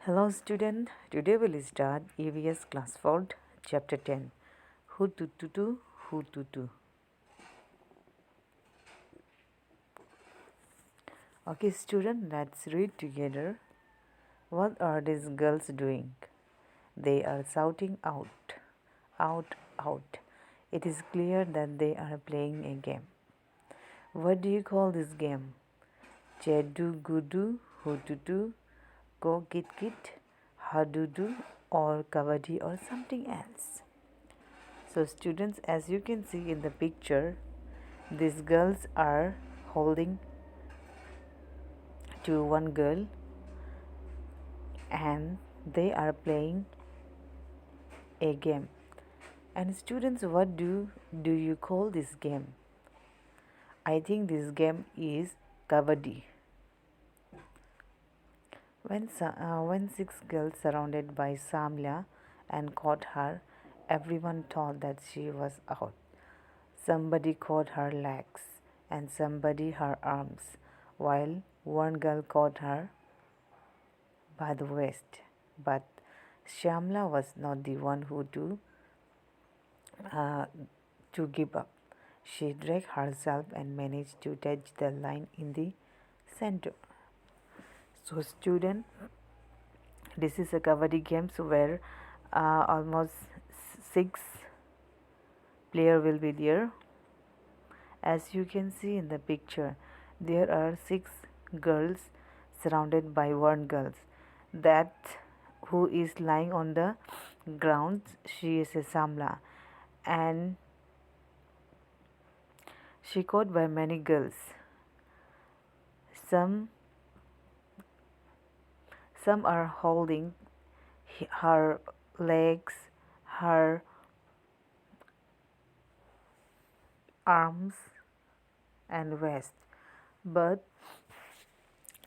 Hello student, today we'll start EVS class 4 chapter 10 Who to Who to. Okay student, let's read together. What are these girls doing? They are shouting out, out, out. It is clear that they are playing a game. What do you call this game? Chedu gudu, who to, go kit kit, hadudu, or kabaddi or something else. So students, as you can see in the picture, these girls are holding to one girl and they are playing a game. And students, what do you call this game? I think this game is kabaddi. When six girls surrounded by Samla and caught her, everyone thought that she was out. Somebody caught her legs and somebody her arms, while one girl caught her by the waist. But Shyamla was not the one uh, to give up. She dragged herself and managed to touch the line in the center. So student, this is a kabaddi game where almost 6 players will be there. As you can see in the picture, there are 6 girls surrounded by one girl. That who is lying on the ground, she is a Samla, and she caught by many girls. Some are holding her legs, her arms and waist, but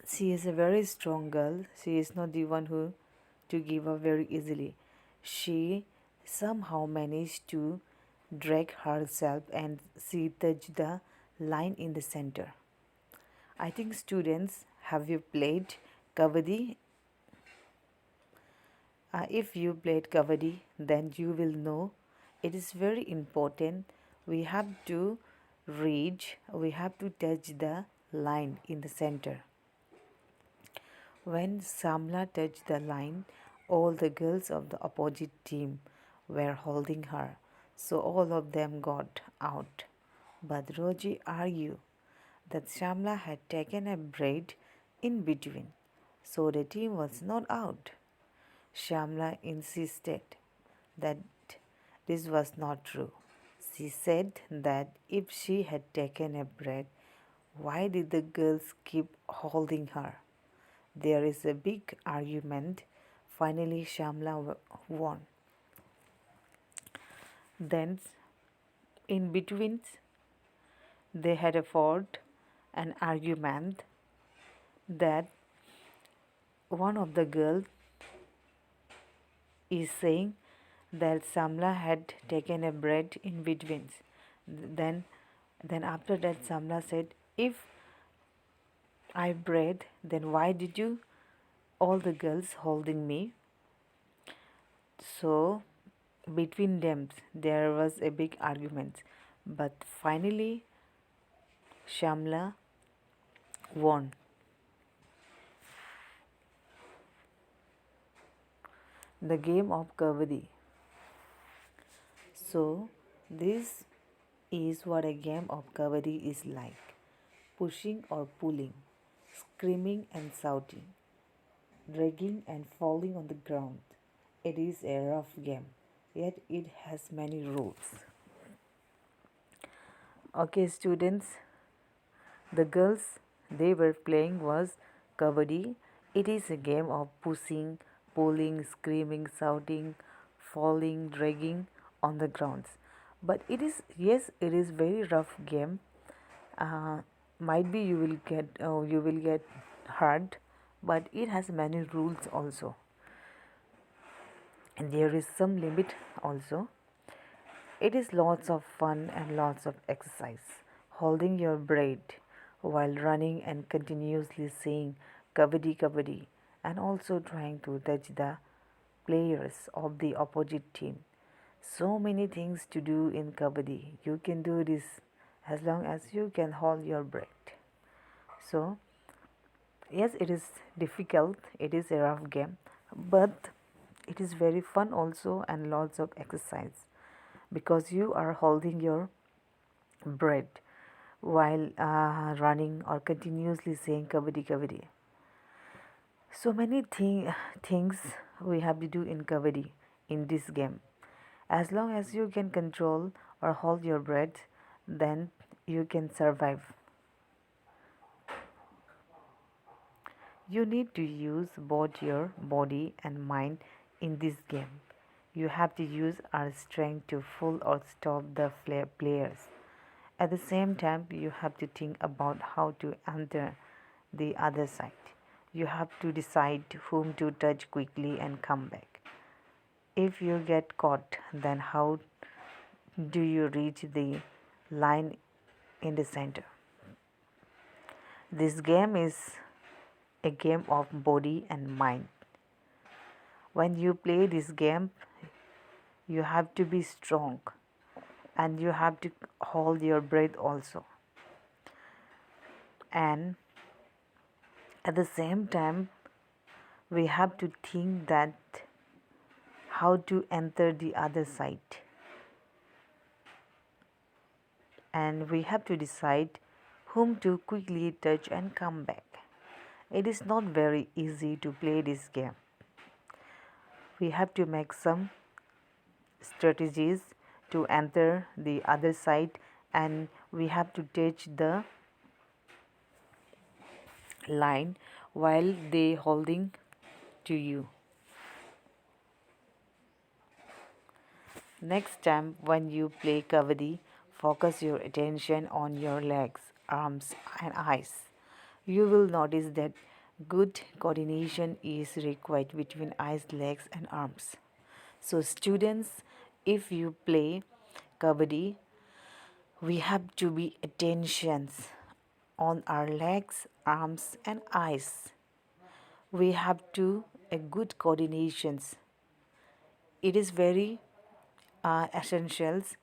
she is a very strong girl. She is not the one who to give up very easily. She somehow managed to drag herself and she touched the line in the center. I think students, have you played kabaddi? If you played kabaddi, then you will know it is very important. We have to reach, we have to touch the line in the center. When Samla touched the line, all the girls of the opposite team were holding her, so all of them got out. But Roji argued that Shamla had taken a break in between, so the team was not out. Shamla insisted that this was not true. She said that if she had taken a break, why did the girls keep holding her? There is a big argument. Finally, Shamla won. Then, in between, they had a fought an argument that one of the girls is saying that Samla had taken a break in between. Then, after that, Samla said, "If I breathe, then why did you all the girls holding me?" So between them there was a big argument, but finally Shamla won. The game of kabaddi. So this is what a game of kabaddi is like: pushing or pulling, screaming and shouting, dragging and falling on the ground. It is a rough game, yet it has many rules. Okay students, the girls they were playing was kabaddi. It is a game of pushing, pulling, screaming, shouting, falling, dragging on the grounds. But it is, yes, it is very rough game. Might be you will get hurt, but it has many rules also, and there is some limit also. It is lots of fun and lots of exercise. Holding your breath while running and continuously saying kabaddi kabaddi. and also trying to touch the players of the opposite team. So many things to do in kabaddi. You can do this as long as you can hold your breath. So, yes, it is difficult, it is a rough game, but it is very fun also and lots of exercise because you are holding your breath while running or continuously saying kabaddi kabaddi. So many things we have to do in kabaddi in this game. As long as you can control or hold your breath, then you can survive. You need to use both your body and mind in this game. You have to use our strength to pull or stop the players. At the same time, you have to think about how to enter the other side. You have to decide whom to touch quickly and come back. If you get caught, then how do you reach the line in the center? This game is a game of body and mind. When you play this game, you have to be strong and you have to hold your breath also. And at the same time, we have to think that how to enter the other side. And we have to decide whom to quickly touch and come back. It is not very easy to play this game. We have to make some strategies to enter the other side and we have to touch the line while they holding to you. Next time when you play kabaddi, focus your attention on your legs, arms and eyes. You will notice that good coordination is required between eyes, legs and arms. So students, if you play kabaddi, we have to be attentions on our legs, arms and eyes. We have to a good coordinations. It is very essentials.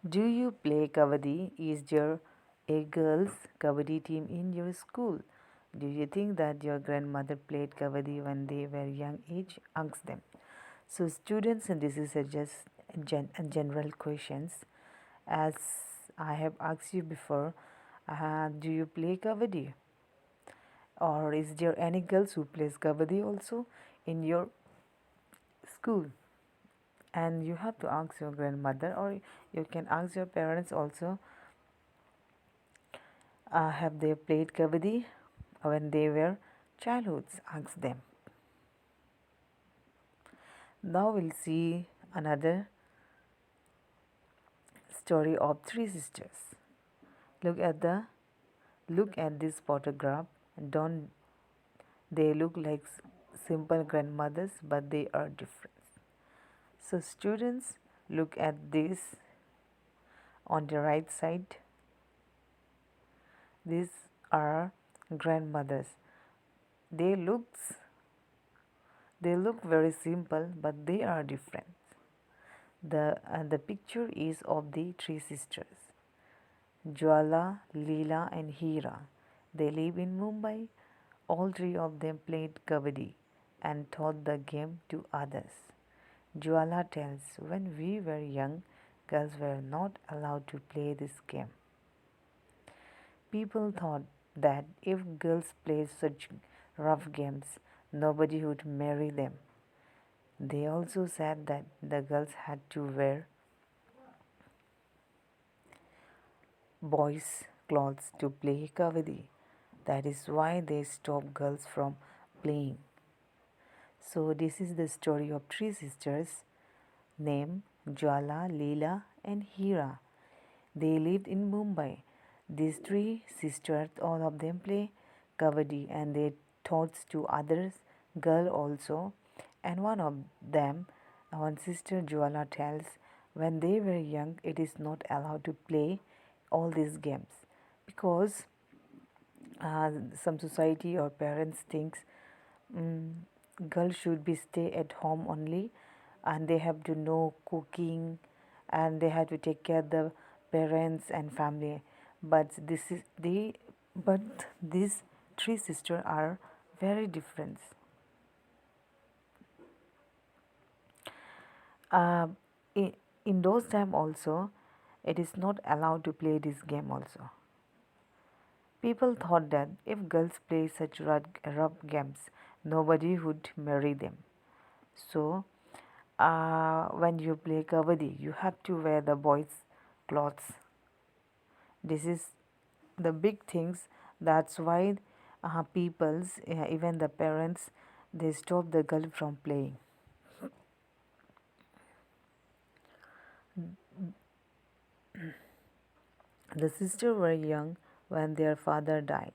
Do you play kabaddi? Is there a girls kabaddi team in your school? Do you think that your grandmother played kabaddi when they were young age? Ask them. So students, and this is a just general questions. As I have asked you before, do you play kabaddi? Or is there any girls who plays kabaddi also in your school? And you have to ask your grandmother or you can ask your parents also, have they played kabaddi when they were childhoods? Ask them. Now we'll see another story of three sisters. Look at this photograph. Don't they look like simple grandmothers, but they are different. So students, look at this on the right side. These are grandmothers. They looks they look very simple, but they are different. The picture is of the three sisters, Jwala, Leela and Hira. They live in Mumbai. All three of them played kabaddi and taught the game to others. Jwala tells, when we were young, girls were not allowed to play this game. People thought that if girls played such rough games, nobody would marry them. They also said that the girls had to wear boys' clothes to play kabaddi. That is why they stopped girls from playing. So this is the story of three sisters named Jwala, Leela and Hira. They lived in Mumbai. These three sisters, all of them play kabaddi and they taught to others, girl also. And one of them, one sister Jwala tells, when they were young, it is not allowed to play all these games, because some society or parents thinks mm, girls should be stay at home only, and they have to know cooking, and they have to take care the parents and family. But this is the but these three sisters are very different. uh, in, in those time also, it is not allowed to play this game also. People thought that if girls play such rough games, nobody would marry them. So, when you play kabaddi, you have to wear the boys' clothes. This is the big things. That's why people's, even the parents, they stop the girl from playing. The sisters were young when their father died.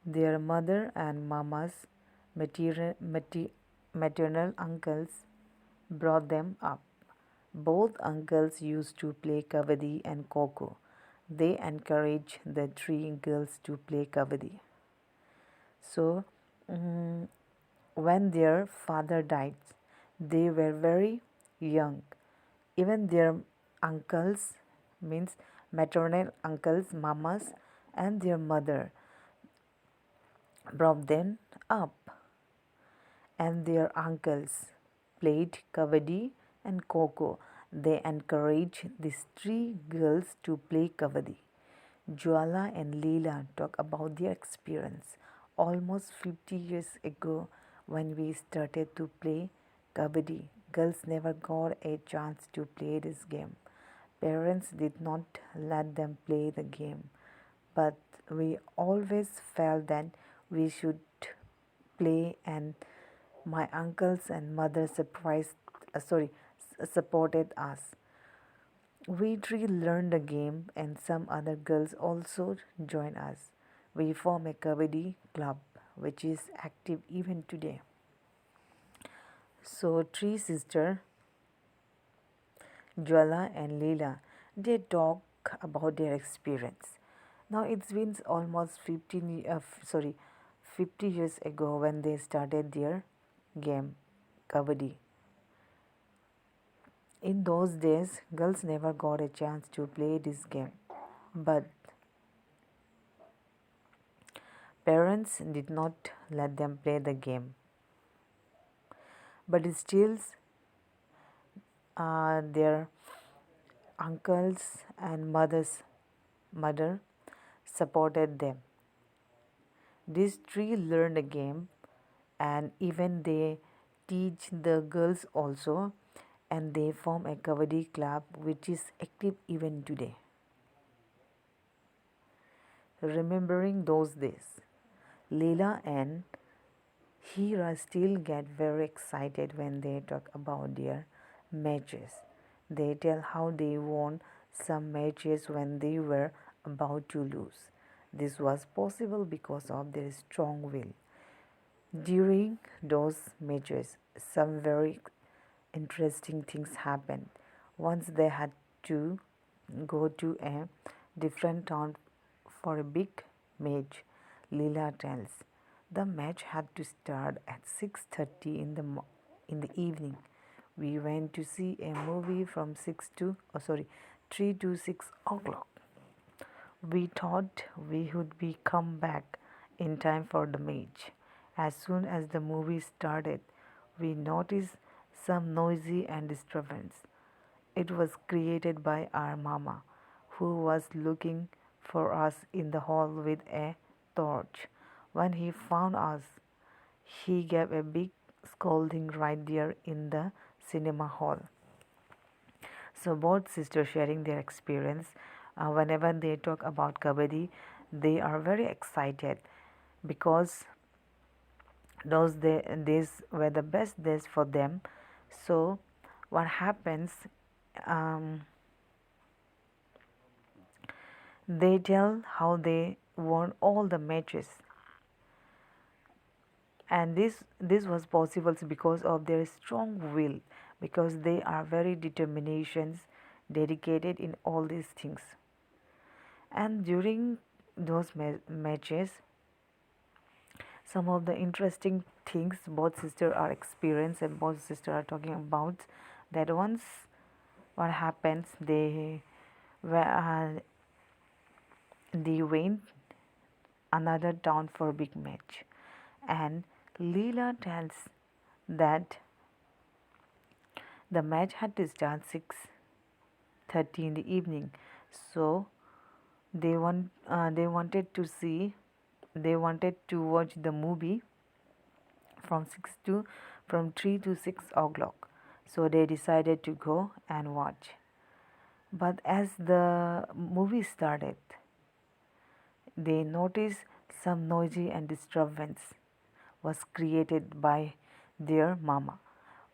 Their mother and mama's maternal uncles brought them up. Both uncles used to play kabaddi and kho. They encouraged the three girls to play kabaddi. So, mm, when their father died, they were very young. Even their uncles, means maternal uncles, mamas, and their mother brought them up, and their uncles played kabaddi and kho. They encouraged these three girls to play kabaddi. Jwala and Leela talk about their experience almost 50 years ago. When we started to play kabaddi, girls never got a chance to play this game. Parents did not let them play the game, but we always felt that we should play, and my uncles and mother supported us. We three learned the game, and some other girls also joined us. We formed a kabaddi club which is active even today. So three sisters, Jwala and Leela, they talk about their experience. Now it's been almost 50 years ago when they started their game, kabaddi. In those days, girls never got a chance to play this game, but parents did not let them play the game. But still, their uncles and mother supported them. These three learned a game, and even they teach the girls also, and they form a kabaddi club which is active even today. Remembering those days, Leela and Hira still get very excited when they talk about their matches. They tell how they won some matches when they were about to lose. This was possible because of their strong will. During those matches, some very interesting things happened. Once they had to go to a different town for a big match, Leela tells. The match had to start at 6:30 in the evening. We went to see a movie from 3 to 6 o'clock. We thought we would be come back in time for the match. As soon as the movie started, we noticed some noisy and disturbance. It was created by our mama, who was looking for us in the hall with a torch. When he found us, he gave a big scolding right there in the cinema hall. So both sisters sharing their experience. Whenever they talk about kabaddi, they are very excited because days were the best days for them. So what happens? Um, they tell how they won all the matches, and this was possible because of their strong will, because they are very determinations, dedicated in all these things. And during those matches, some of the interesting things both sisters are experienced and both sisters are talking about, that once what happens, they went another town for a big match, and Leela tells that the match had to start 6:30 in the evening. So they wanted to see, they wanted to watch the movie from 6 to from 3 to 6 o'clock. So they decided to go and watch. But as the movie started, they noticed some noisy and disturbance was created by their mama,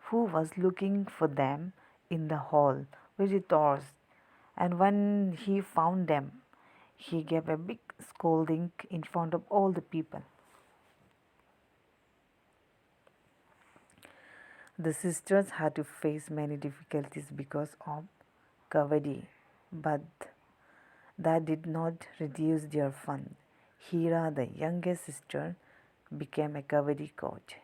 who was looking for them in the hall very thirst. And when he found them, he gave a big scolding in front of all the people. The sisters had to face many difficulties because of Kavadi, but that did not reduce their fun. Hira, the youngest sister, became a Kavadi coach.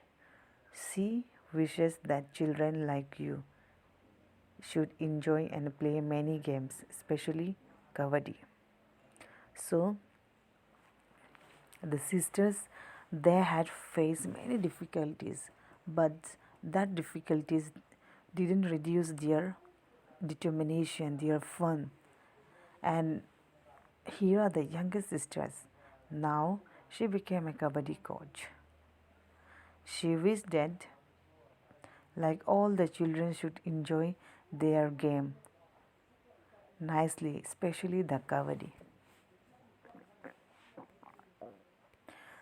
She wishes that children like you should enjoy and play many games, especially Kavadi. So, the sisters, they had faced many difficulties, but that difficulties didn't reduce their determination, their fun. And here are the youngest sisters. Now she became a kabaddi coach. She wished that like all the children should enjoy their game nicely, especially the kabaddi.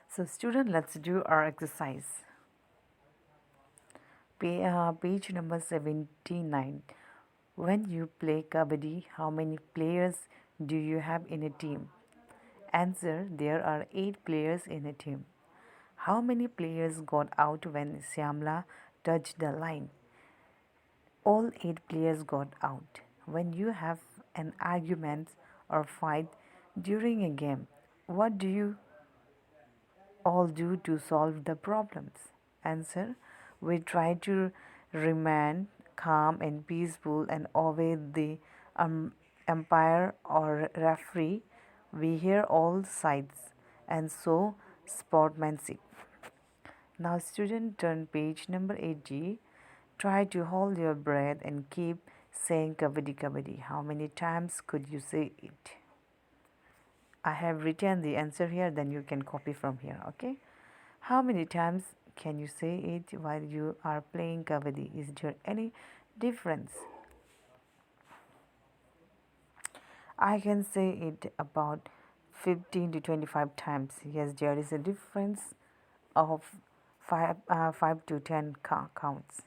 So student, let's do our exercise. Page number 79. When you play kabaddi, how many players do you have in a team? Answer: there are 8 players in a team. How many players got out when Syamla touched the line? All 8 players got out. When you have an argument or fight during a game, what do you all do to solve the problems? Answer: we try to remain calm and peaceful and obey the umpire or referee. We hear all sides and show sportsmanship. Now, student, turn page number 80. Try to hold your breath and keep saying kabaddi kabaddi. How many times could you say it? I have written the answer here, then you can copy from here, okay? How many times can you say it while you are playing kabaddi? Is there any difference? I can say it about 15 to 25 times. Yes, there is a difference of 5 to 10 counts.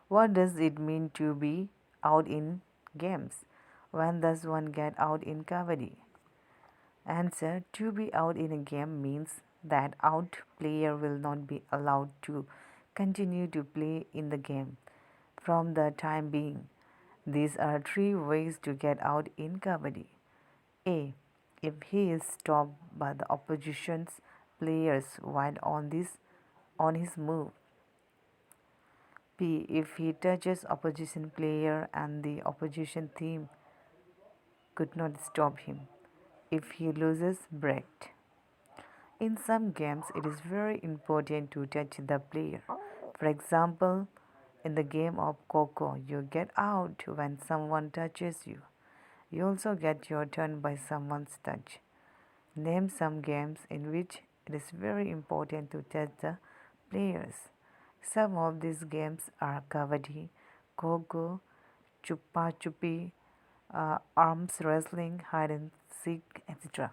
What does it mean to be out in games? When does one get out in kabaddi? Answer: to be out in a game means that out player will not be allowed to continue to play in the game from the time being. These are 3 ways to get out in kabaddi. A. If he is stopped by the opposition's players while on his move. B. If he touches opposition player and the opposition team could not stop him. If he loses break. In some games, it is very important to touch the player. For example, in the game of Coco, you get out when someone touches you. You also get your turn by someone's touch. Name some games in which it is very important to touch the players. Some of these games are Kabaddi, Coco, Chupa Chupi, arms wrestling, hide and seek, etc.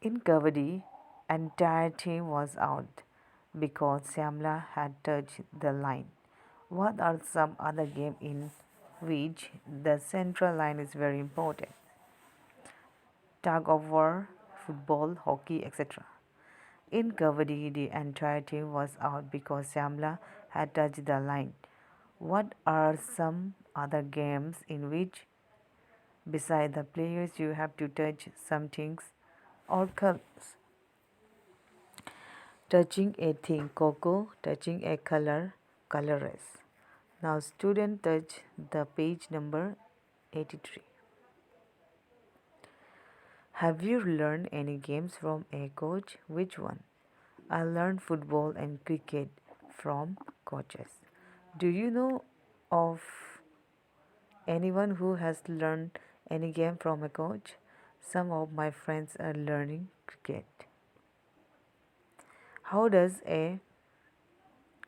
In Kabaddi, entire team was out because Syamla had touched the line. What are some other games in which the central line is very important? Tug of war, football, hockey, etc. In Kabaddi, the entire team was out because Shamla had touched the line. What are some other games in which, beside the players, you have to touch some things or colors? Touching a thing, Coco. Touching a color, colorless. Now, student touch the page number 83. Have you learned any games from a coach? Which one? I learned football and cricket from coaches. Do you know of anyone who has learned any game from a coach? Some of my friends are learning cricket. How does a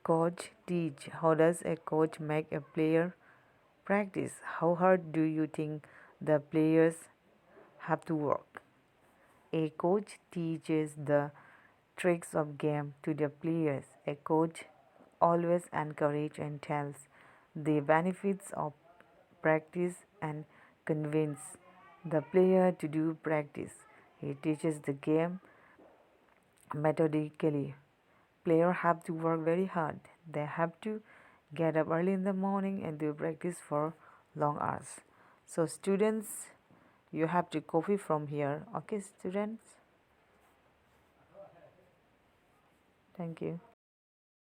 coach teach? How does a coach make a player practice? How hard do you think the players have to work? A coach teaches the tricks of game to the players. A coach always encourages and tells the benefits of practice and convince the player to do practice. He teaches the game methodically. Players have to work very hard. They have to get up early in the morning and do practice for long hours. So students, you have to copy from here. Okay, students? Thank you.